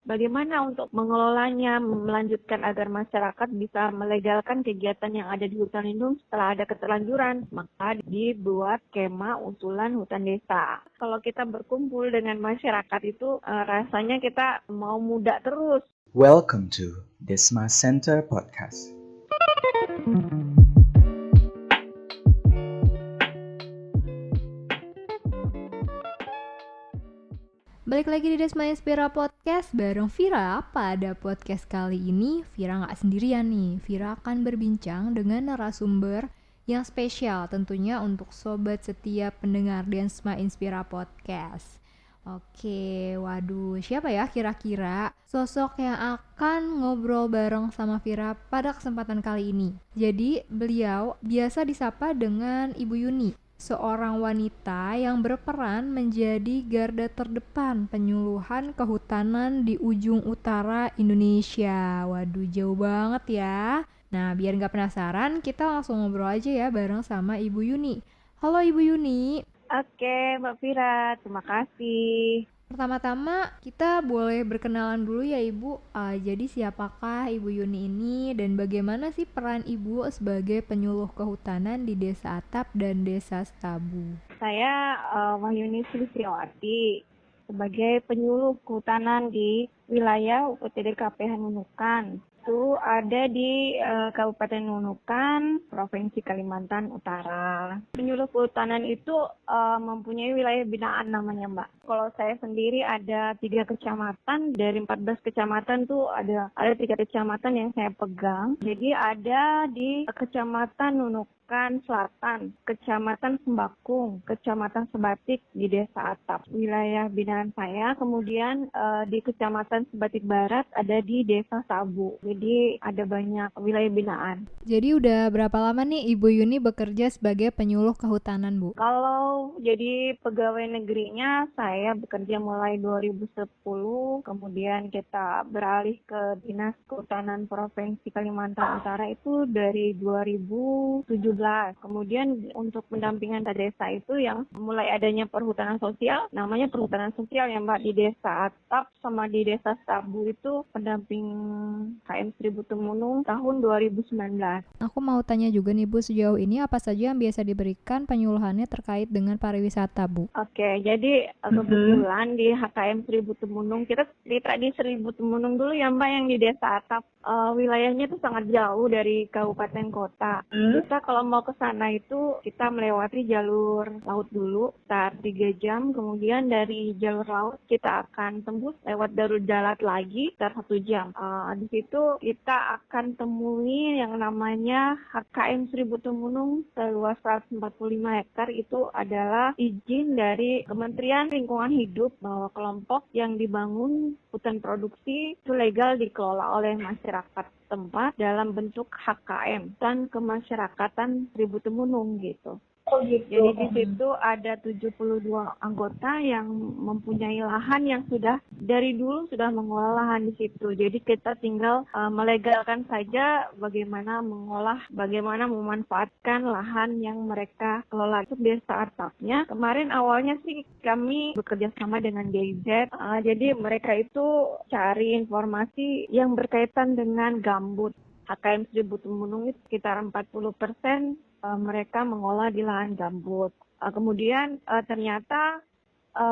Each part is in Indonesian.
bagaimana untuk mengelolanya, melanjutkan agar masyarakat bisa melegalkan kegiatan yang ada di hutan lindung setelah ada keterlanjuran. Maka dibuat skema usulan hutan desa. Kalau kita berkumpul dengan masyarakat itu rasanya kita mau muda terus. Welcome to Desma Center Podcast. Balik lagi di Desma Inspira Podcast bareng Vira. Pada podcast kali ini Vira gak sendirian nih. Vira akan berbincang dengan narasumber yang spesial tentunya untuk sobat setiap pendengar Desma Inspira Podcast. Oke, waduh, siapa ya kira-kira sosok yang akan ngobrol bareng sama Vira pada kesempatan kali ini? Jadi beliau biasa disapa dengan Ibu Yuni, seorang wanita yang berperan menjadi garda terdepan penyuluhan kehutanan di ujung utara Indonesia. Waduh, jauh banget ya. Nah, biar gak penasaran, kita langsung ngobrol aja ya bareng sama Ibu Yuni. Halo Ibu Yuni. Oke, Mbak Vira, terima kasih. Pertama-tama kita boleh berkenalan dulu ya Ibu. Jadi siapakah Ibu Yuni ini dan bagaimana sih peran Ibu sebagai penyuluh kehutanan di Desa Atap dan Desa Setabu? Saya Wahyuni Sulistiawati sebagai penyuluh kehutanan di wilayah UPTD KPH Nunukan. Itu ada di Kabupaten Nunukan, Provinsi Kalimantan Utara. Penyuluh kehutanan itu mempunyai wilayah binaan namanya, Mbak. Kalau saya sendiri ada 3 kecamatan, dari 14 kecamatan tuh ada 3 kecamatan yang saya pegang. Jadi ada di Kecamatan Nunukan Selatan, Kecamatan Sembakung, Kecamatan Sebatik di Desa Atap, wilayah binaan saya. Kemudian di Kecamatan Sebatik Barat ada di Desa Sabu. Jadi ada banyak wilayah binaan. Jadi udah berapa lama nih Ibu Yuni bekerja sebagai penyuluh kehutanan, Bu? Kalau jadi pegawai negerinya saya bekerja mulai 2010, kemudian kita beralih ke Dinas Kehutanan Provinsi Kalimantan Utara itu dari 2017. Kemudian untuk pendampingan desa itu yang mulai adanya perhutanan sosial, namanya perhutanan sosial ya Mbak, di Desa Atap sama di Desa Sabu itu pendamping KM Seribu Temunung tahun 2019. Aku mau tanya juga nih Bu, sejauh ini apa saja yang biasa diberikan penyuluhannya terkait dengan pariwisata, Bu? Oke, jadi kebetulan di HKM Seribu Temunung, kita cerita di Seribu Temunung dulu ya Mbak, yang di Desa Atap. Wilayahnya itu sangat jauh dari kabupaten kota. Kita kalau mau ke sana itu kita melewati jalur laut dulu, sekitar 3 jam. Kemudian dari jalur laut kita akan tembus lewat Darul Dalat lagi sekitar 1 jam. Di situ kita akan temui yang namanya HKM Seribu Temunung seluas 145 hektar. Itu adalah izin dari Kementerian Lingkungan Hidup bahwa kelompok yang dibangun hutan produksi itu legal dikelola oleh masyarakat tempat dalam bentuk HKM dan kemasyarakatan Seribu Temunung gitu. Oh gitu. Jadi di situ ada 72 anggota yang mempunyai lahan yang sudah dari dulu sudah mengolah lahan di situ. Jadi kita tinggal melegalkan saja bagaimana mengolah, bagaimana memanfaatkan lahan yang mereka kelola. Itu Desa Atapnya. Kemarin awalnya sih kami bekerja sama dengan GIZ. Jadi mereka itu cari informasi yang berkaitan dengan gambut. HKM Seribu Temunung itu sekitar 40% mereka mengolah di lahan gambut. Kemudian ternyata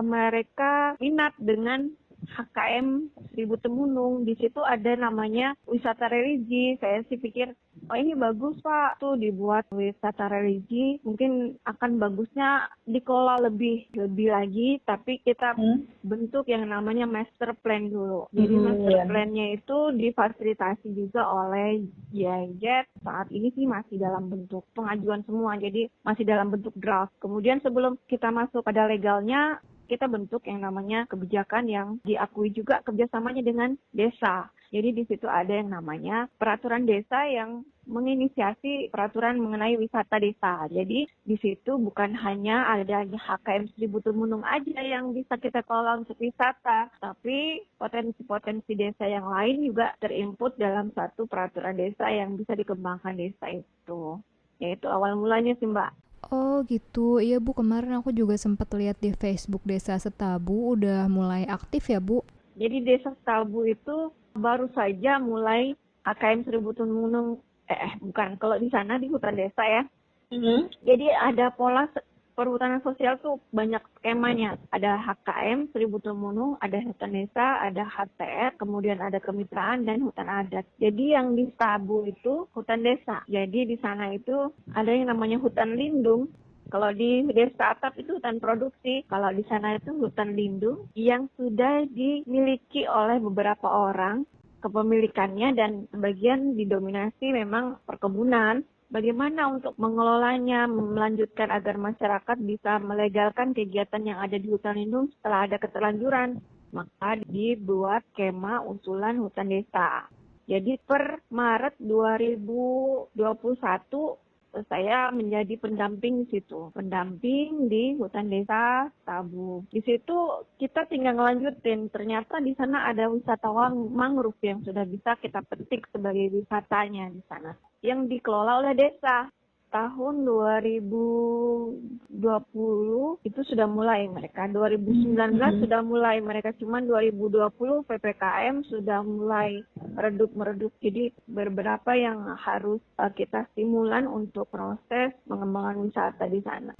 mereka minat dengan HKM Seribu Temunung. Di situ ada namanya wisata religi. Saya sih pikir, oh ini bagus Pak, tuh dibuat wisata religi. Mungkin akan bagusnya dikelola lebih lagi, tapi kita bentuk yang namanya master plan dulu. Jadi master plan-nya itu difasilitasi juga oleh GIZ. Saat ini sih masih dalam bentuk pengajuan semua, jadi masih dalam bentuk draft. Kemudian sebelum kita masuk pada legalnya, kita bentuk yang namanya kebijakan yang diakui juga kerjasamanya dengan desa. Jadi di situ ada yang namanya peraturan desa yang menginisiasi peraturan mengenai wisata desa. Jadi di situ bukan hanya ada HKM Seribu Temunung aja yang bisa kita kelola untuk wisata, tapi potensi-potensi desa yang lain juga terinput dalam satu peraturan desa yang bisa dikembangkan desa itu. Yaitu awal mulanya sih Mbak. Oh gitu, iya Bu, kemarin aku juga sempat lihat di Facebook Desa Setabu udah mulai aktif ya Bu? Jadi Desa Stabu itu baru saja mulai HKM Seribu Tumulung, bukan, kalau di sana di hutan desa ya. Jadi ada pola perhutanan sosial tuh banyak skemanya. Ada HKM Seribu Tumulung, ada hutan desa, ada HTR, kemudian ada kemitraan dan hutan adat. Jadi yang di Stabu itu hutan desa. Jadi di sana itu ada yang namanya hutan lindung. Kalau di Desa Atap itu hutan produksi, kalau di sana itu hutan lindung yang sudah dimiliki oleh beberapa orang kepemilikannya dan sebagian didominasi memang perkebunan. Bagaimana untuk mengelolanya, melanjutkan agar masyarakat bisa melegalkan kegiatan yang ada di hutan lindung setelah ada keterlanjuran? Maka dibuat skema usulan hutan desa. Jadi per Maret 2021 saya menjadi pendamping di situ, pendamping di hutan desa Stabu. Di situ kita tinggal ngelanjutin. Ternyata di sana ada wisatawan mangrove yang sudah bisa kita petik sebagai wisatanya di sana, yang dikelola oleh desa. Tahun 2020 itu sudah mulai mereka, 2019 sudah mulai mereka, cuman 2020 PPKM sudah mulai meredup. Jadi beberapa yang harus kita stimulan untuk proses pengembangan wisata di sana.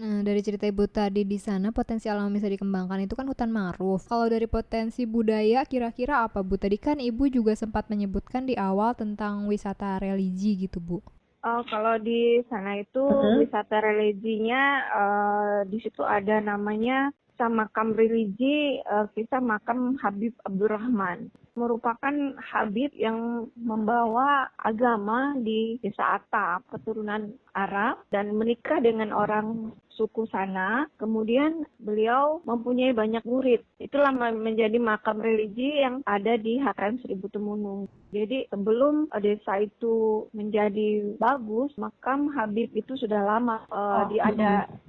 Nah, dari cerita Ibu tadi di sana potensi alam yang bisa dikembangkan itu kan hutan mangrove. Kalau dari potensi budaya kira-kira apa, Bu? Tadi kan Ibu juga sempat menyebutkan di awal tentang wisata religi gitu, Bu. Kalau di sana itu wisata religinya, di situ ada namanya kisah makam religi, kisah makam Habib Abdurrahman. Merupakan Habib yang membawa agama di Desa Atap, keturunan Arab, dan menikah dengan orang suku sana. Kemudian beliau mempunyai banyak murid. Itulah menjadi makam religi yang ada di HKM Seribu Tumulung. Jadi sebelum desa itu menjadi bagus, makam Habib itu sudah lama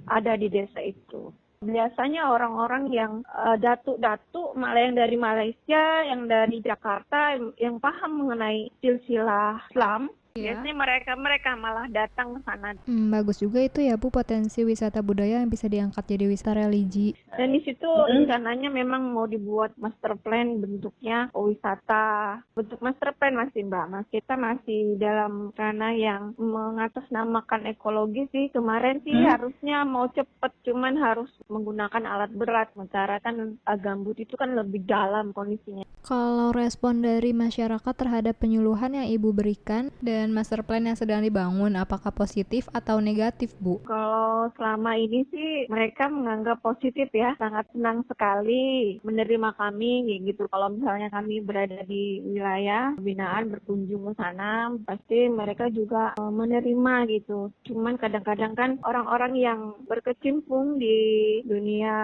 ada di desa itu. Biasanya orang-orang yang datuk-datuk, malah yang dari Malaysia, yang dari Jakarta, yang paham mengenai silsilah Islam, biasanya mereka malah datang ke sana. Bagus juga itu ya, Bu, potensi wisata budaya yang bisa diangkat jadi wisata religi. Dan di situ rencananya memang mau dibuat master plan bentuknya wisata. Bentuk master plan masih Mbak, kita masih dalam ranah yang mengatasnamakan ekologi sih. Kemarin sih harusnya mau cepet, cuman harus menggunakan alat berat. Sementara kan gambut itu kan lebih dalam kondisinya. Kalau respon dari masyarakat terhadap penyuluhan yang Ibu berikan dan master plan yang sedang dibangun, apakah positif atau negatif, Bu? Kalau selama ini sih mereka menganggap positif ya, sangat senang sekali menerima kami gitu. Kalau misalnya kami berada di wilayah binaan berkunjung ke sana, pasti mereka juga menerima gitu. Cuman kadang-kadang kan orang-orang yang berkecimpung di dunia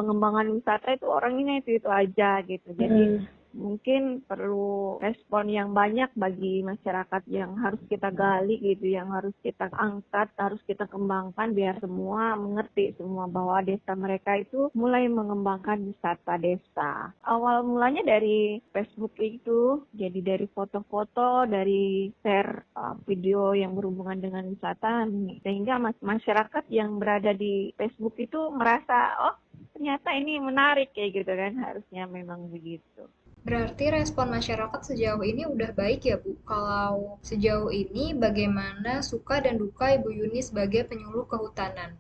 pengembangan wisata itu orangnya itu aja gitu. Jadi mungkin perlu respon yang banyak bagi masyarakat yang harus kita gali gitu, yang harus kita angkat, harus kita kembangkan biar semua mengerti semua bahwa desa mereka itu mulai mengembangkan wisata desa. Awal mulanya dari Facebook itu, jadi dari foto-foto, dari share video yang berhubungan dengan wisata, sehingga masyarakat yang berada di Facebook itu merasa, oh ternyata ini menarik kayak gitu kan, harusnya memang begitu. Berarti respon masyarakat sejauh ini udah baik ya, Bu? Kalau sejauh ini bagaimana suka dan duka Ibu Yuni sebagai penyuluh kehutanan?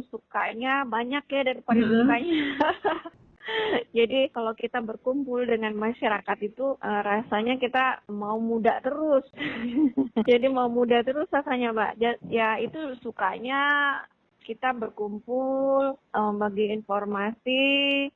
Sukanya banyak ya daripada dukanya. Jadi kalau kita berkumpul dengan masyarakat itu rasanya kita mau muda terus. Jadi mau muda terus rasanya, Mbak. Ya itu sukanya kita berkumpul, bagi informasi.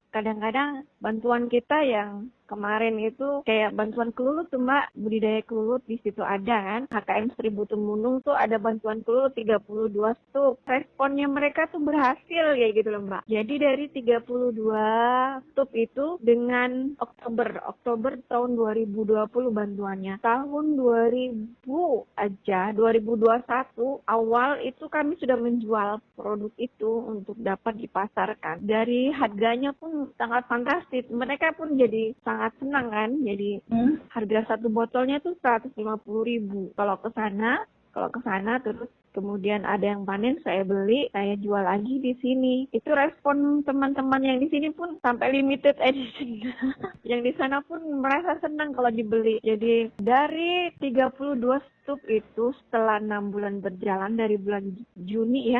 Kadang-kadang bantuan kita yang kemarin itu kayak bantuan kelulut tuh Mbak, budidaya kelulut di situ ada kan. HKM Seribu Tumulung tuh ada bantuan kelulut 32 stuk. Responnya mereka tuh berhasil kayak gitu loh Mbak. Jadi dari 32 stuk itu dengan Oktober tahun 2020 bantuannya. Tahun 2000 aja, 2021 awal itu kami sudah menjual produk itu untuk dapat dipasarkan. Dari harganya pun sangat fantastis. Mereka pun jadi sangat senang kan. Jadi harga satu botolnya tuh 150.000. Kalau ke sana terus kemudian ada yang panen, saya beli, saya jual lagi di sini. Itu respon teman-teman yang di sini pun sampai limited edition. Yang di sana pun merasa senang kalau dibeli. Jadi dari 32 stup itu setelah 6 bulan berjalan dari bulan Juni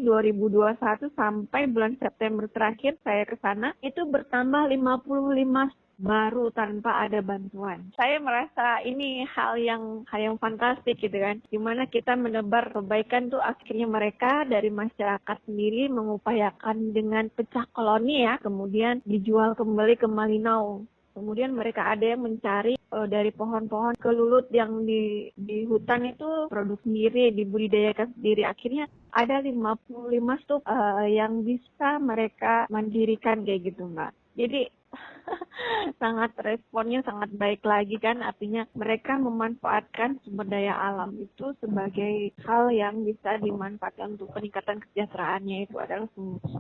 2021 sampai bulan September terakhir saya ke sana, itu bertambah 55 baru tanpa ada bantuan. Saya merasa ini hal yang fantastik gitu kan. Dimana kita menebar kebaikan tuh akhirnya mereka dari masyarakat sendiri mengupayakan dengan pecah koloni ya, kemudian dijual kembali ke Malinau. Kemudian mereka ada yang mencari dari pohon-pohon kelulut yang di hutan itu produk sendiri, dibudidayakan sendiri. Akhirnya ada 55 stup yang bisa mereka mandirikan kayak gitu Mbak. Jadi sangat responnya sangat baik lagi kan, artinya mereka memanfaatkan sumber daya alam itu sebagai hal yang bisa dimanfaatkan untuk peningkatan kesejahteraannya. Itu adalah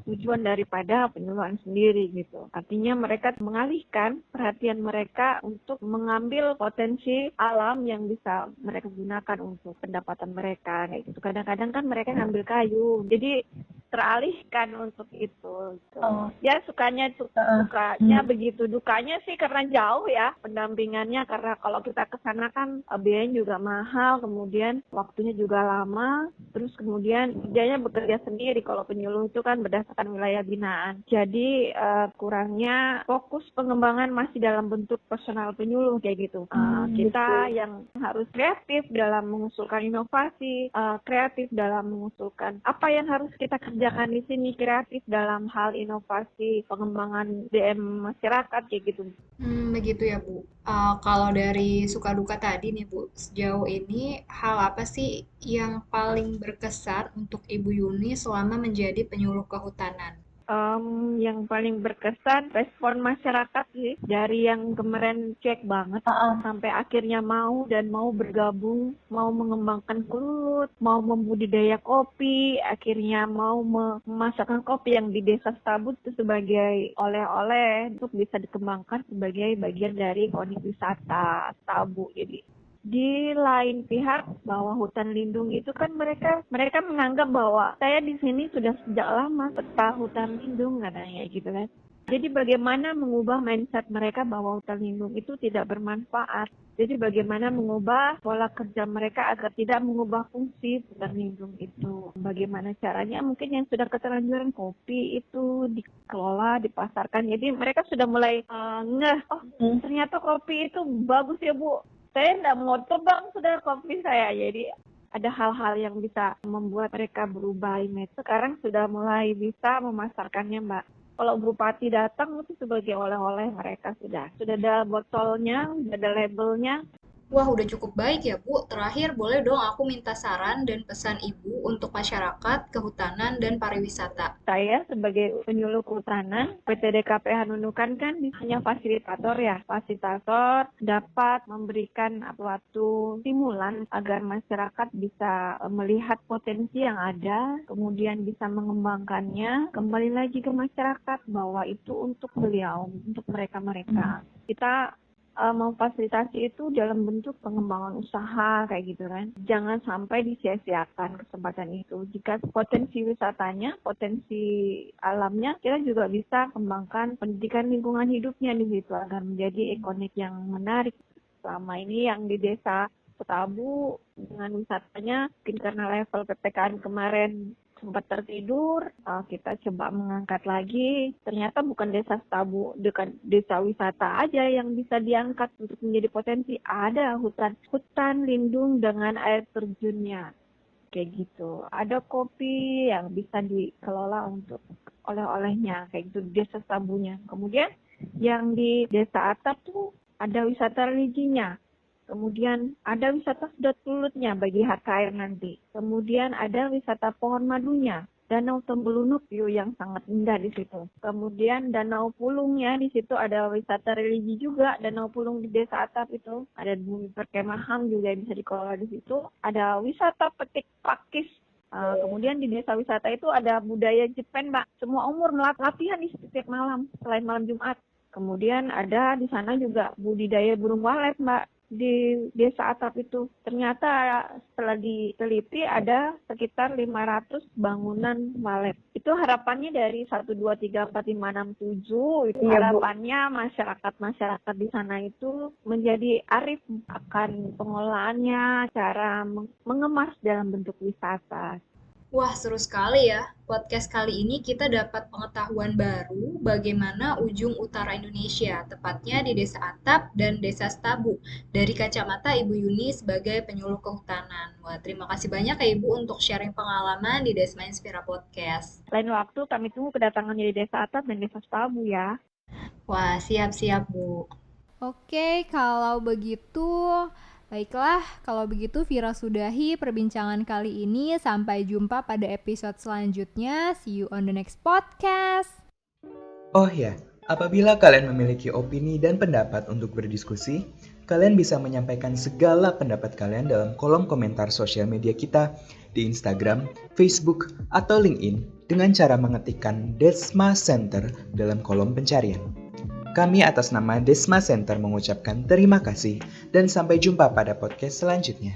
tujuan daripada penyuluhan sendiri gitu. Artinya mereka mengalihkan perhatian mereka untuk mengambil potensi alam yang bisa mereka gunakan untuk pendapatan mereka kayak gitu. Kadang-kadang kan mereka ngambil kayu, jadi teralihkan untuk itu gitu. Ya sukanya begitu, dukanya sih karena jauh ya pendampingannya, karena kalau kita ke sana kan biayanya juga mahal, kemudian waktunya juga lama, terus kemudian kerjanya bekerja sendiri. Kalau penyuluh itu kan berdasarkan wilayah binaan, jadi kurangnya fokus pengembangan masih dalam bentuk personal penyuluh kayak gitu. Kita yang harus kreatif dalam mengusulkan inovasi, kreatif dalam mengusulkan apa yang harus kita kerjakan di sini, kreatif dalam hal inovasi pengembangan DM masyarakat kayak gitu. Begitu ya Bu. Kalau dari suka duka tadi nih Bu, sejauh ini hal apa sih yang paling berkesan untuk Ibu Yuni selama menjadi penyuluh kehutanan? Yang paling berkesan respon masyarakat sih, dari yang kemarin cuek banget sampai akhirnya mau bergabung, mau mengembangkan kelulut, mau membudidaya kopi, akhirnya mau memasakkan kopi yang di Desa Stabut itu sebagai oleh-oleh untuk bisa dikembangkan sebagai bagian dari konik wisata Stabu. Jadi di lain pihak bahwa hutan lindung itu kan mereka menganggap bahwa saya di sini sudah sejak lama peta hutan lindung katanya gitu kan. Jadi bagaimana mengubah mindset mereka bahwa hutan lindung itu tidak bermanfaat. Jadi bagaimana mengubah pola kerja mereka agar tidak mengubah fungsi hutan lindung itu. Bagaimana caranya, mungkin yang sudah keterlanjuran kopi itu dikelola, dipasarkan. Jadi mereka sudah mulai ternyata kopi itu bagus ya Bu. Saya tidak mau tebang sudah kopi saya. Jadi ada hal-hal yang bisa membuat mereka berubah image. Sekarang sudah mulai bisa memasarkannya Mbak. Kalau Bupati datang itu sebagai oleh-oleh mereka sudah ada botolnya, sudah ada labelnya. Wah, udah cukup baik ya, Bu. Terakhir, boleh dong aku minta saran dan pesan Ibu untuk masyarakat, kehutanan, dan pariwisata. Saya sebagai penyuluh kehutanan, PT DKPH Nunukan kan hanya fasilitator ya. Fasilitator dapat memberikan suatu stimulan agar masyarakat bisa melihat potensi yang ada, kemudian bisa mengembangkannya, kembali lagi ke masyarakat bahwa itu untuk beliau, untuk mereka-mereka. Kita memfasilitasi itu dalam bentuk pengembangan usaha kayak gitu kan. Jangan sampai disia-siakan kesempatan itu. Jika potensi wisatanya, potensi alamnya, kita juga bisa kembangkan pendidikan lingkungan hidupnya di situ agar menjadi ekonomi yang menarik. Selama ini yang di Desa Setabu dengan wisatanya, mungkin karena level PPKM kemarin sempat tertidur, kita coba mengangkat lagi. Ternyata bukan Desa Setabu, dekat desa wisata aja yang bisa diangkat untuk menjadi potensi. Ada hutan lindung dengan air terjunnya, kayak gitu. Ada kopi yang bisa dikelola untuk oleh-olehnya, kayak gitu di Desa Setabunya. Kemudian yang di Desa Atap tuh ada wisata religinya. Kemudian ada wisata sedot kelulutnya bagi HKR nanti. Kemudian ada wisata pohon madunya, Danau Tembelunuk view yang sangat indah di situ. Kemudian Danau Pulungnya di situ ada wisata religi juga. Danau Pulung di Desa Atap itu ada bumi perkemahan juga bisa dikelola di situ. Ada wisata petik pakis. Kemudian di desa wisata itu ada budaya Jepang, Mbak. Semua umur latihan di setiap malam selain malam Jumat. Kemudian ada di sana juga budidaya burung walet, Mbak. di desa Atap itu. Ternyata setelah diteliti ada sekitar 500 bangunan walet. Itu harapannya dari 1, 2, 3, 4, 5, 6, 7. Itu harapannya masyarakat di sana itu menjadi arif akan pengelolaannya, cara mengemas dalam bentuk wisata. Wah, seru sekali ya. Podcast kali ini kita dapat pengetahuan baru bagaimana ujung utara Indonesia, tepatnya di Desa Atap dan Desa Stabu, dari kacamata Ibu Yuni sebagai penyuluh kehutanan. Wah, terima kasih banyak ya Ibu untuk sharing pengalaman di Desma Inspira Podcast. Lain waktu kami tunggu kedatangannya di Desa Atap dan Desa Stabu ya. Wah, siap-siap Bu. Oke, kalau begitu... Baiklah, kalau begitu Vira sudahi perbincangan kali ini. Sampai jumpa pada episode selanjutnya. See you on the next podcast. Oh ya, apabila kalian memiliki opini dan pendapat untuk berdiskusi, kalian bisa menyampaikan segala pendapat kalian dalam kolom komentar sosial media kita di Instagram, Facebook, atau LinkedIn dengan cara mengetikkan Desma Center dalam kolom pencarian. Kami atas nama Desma Center mengucapkan terima kasih dan sampai jumpa pada podcast selanjutnya.